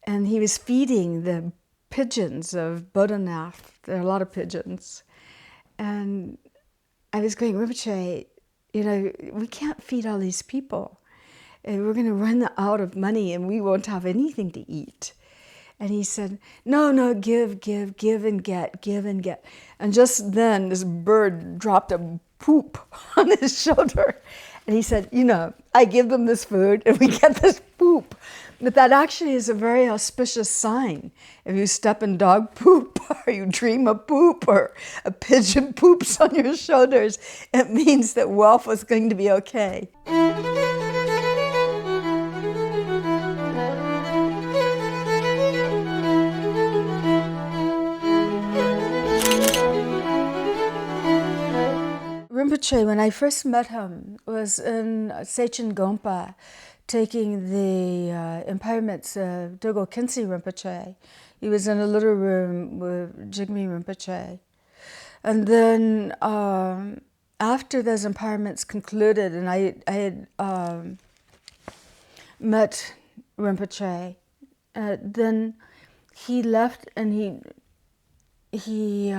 and he was feeding the pigeons of Bodhanath. There are a lot of pigeons. And I was going, Rinpoche, we can't feed all these people. And we're going to run out of money and we won't have anything to eat. And he said, no, give and get, give and get. And just then this bird dropped a poop on his shoulder. And he said, I give them this food and we get this poop. But that actually is a very auspicious sign. If you step in dog poop or you dream of poop or a pigeon poops on your shoulders, it means that wealth is going to be okay. Rinpoche, when I first met him, was in Sechen Gompa, taking the empowerments of Dogo Khyentse Rinpoche. He was in a little room with Jigme Rinpoche. And then after those empowerments concluded, and I had met Rinpoche, then he left and he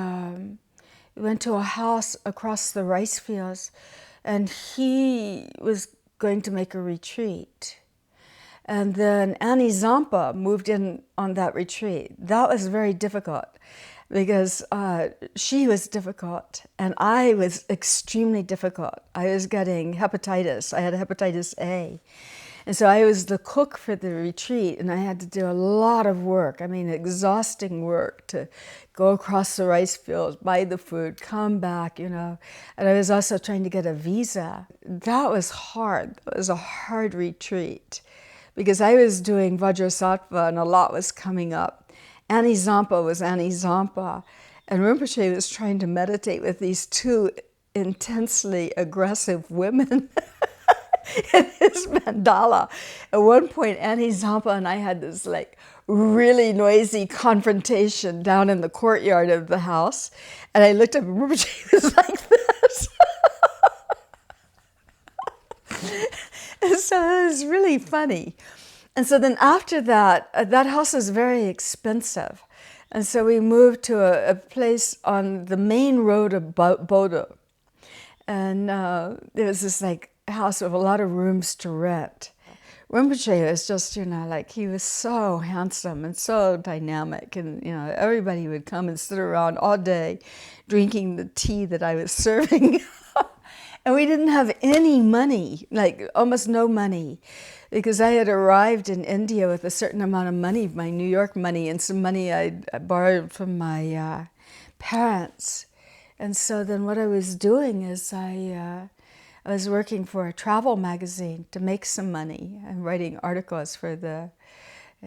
went to a house across the rice fields, and he was going to make a retreat. And then Annie Zampa moved in on that retreat. That was very difficult because she was difficult and I was extremely difficult. I was getting hepatitis. I had hepatitis A. And so I was the cook for the retreat, and I had to do a lot of work. I mean, exhausting work to go across the rice fields, buy the food, come back, And I was also trying to get a visa. That was hard. It was a hard retreat because I was doing Vajrasattva and a lot was coming up. Annie Zampa was Annie Zampa, and Rinpoche was trying to meditate with these two intensely aggressive women. In his mandala. At one point, Annie Zampa and I had this really noisy confrontation down in the courtyard of the house. And I looked up and Rinpoche, he was like this. And so it was really funny. And so then after that, that house was very expensive. And so we moved to a place on the main road of Bodo. And there was this house with a lot of rooms to rent. Rinpoche was just, he was so handsome and so dynamic, and everybody would come and sit around all day drinking the tea that I was serving. And we didn't have any money, almost no money, because I had arrived in India with a certain amount of money, my New York money, and some money I borrowed from my parents. And so then what I was doing is I was working for a travel magazine to make some money and writing articles for it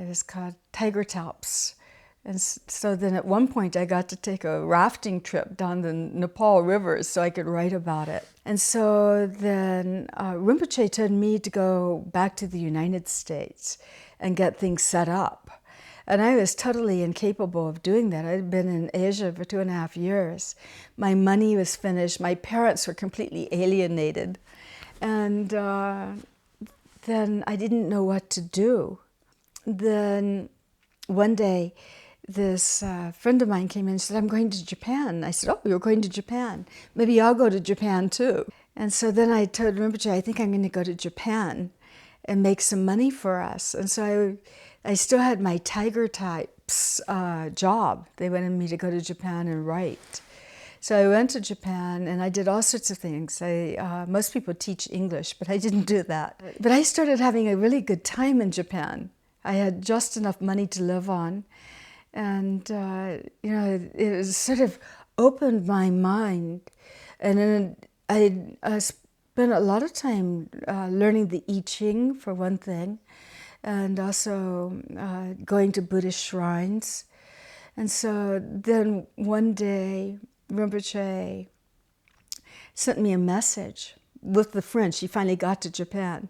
was called Tiger Talps. And so then at one point I got to take a rafting trip down the Nepal rivers so I could write about it. And so then Rinpoche told me to go back to the United States and get things set up. And I was totally incapable of doing that. I'd been in Asia for 2.5 years. My money was finished. My parents were completely alienated. And then I didn't know what to do. Then one day, this friend of mine came in and said, I'm going to Japan. I said, oh, you're going to Japan. Maybe I'll go to Japan too. And so then I told Rinpoche, I think I'm going to go to Japan and make some money for us. And so I still had my Tiger Types job. They wanted me to go to Japan and write. So I went to Japan and I did all sorts of things. Most people teach English, but I didn't do that. But I started having a really good time in Japan. I had just enough money to live on. And, it sort of opened my mind. And then I spent a lot of time learning the I Ching, for one thing, and also going to Buddhist shrines. And so then one day, Rinpoche sent me a message with the French. She finally got to Japan.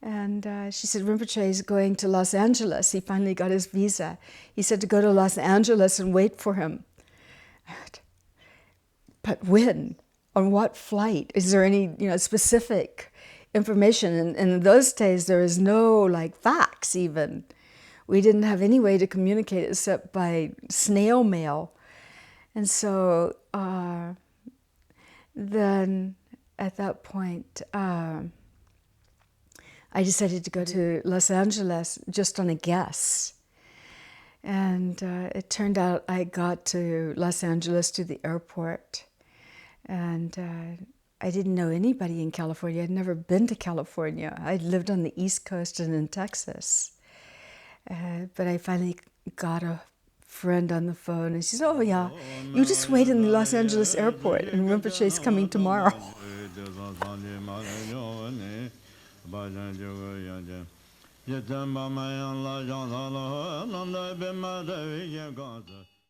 And she said, Rinpoche is going to Los Angeles. He finally got his visa. He said to go to Los Angeles and wait for him. But when? On what flight? Is there any specific information? And in those days, there was no fax even. we didn't have any way to communicate except by snail mail. And so then at that point, I decided to go to Los Angeles just on a guess. And it turned out I got to Los Angeles to the airport. And I didn't know anybody in California. I'd never been to California. I'd lived on the East Coast and in Texas. But I finally got a friend on the phone, and she said, "Oh yeah, you just wait in the Los Angeles airport, and Rinpoche's coming tomorrow."